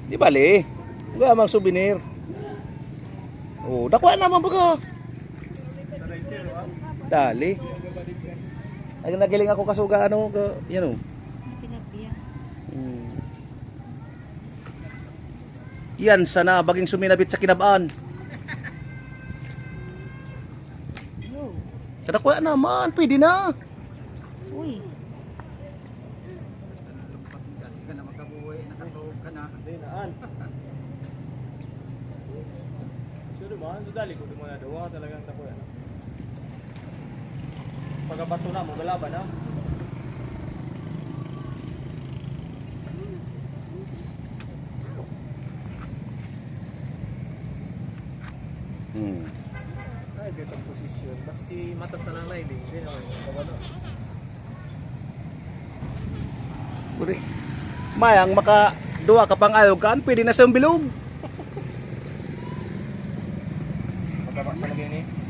Di bali. Nga mang souvenir. Oh, dakuha naman baga. Dali. Ay nagiling ako kasuga ano ka, yan oh. Tilapia. Yan sana baging suminabit sa kinabaan. Oh. Dakuha naman, pwede na. Uy. Ka na magkabuhay, nakatawag ka na. Hindi, naan. Sure ba? Dali ko mo na daw talagang tapo yan. Pagkabato na mo galaban ha. Ay, dito ang posisyon. Baski mata sa nanay din siya. Pwede. Mayang maka duwa ka pang ayog kan, pwede na sa bilog. Pagkabak talaga yun eh.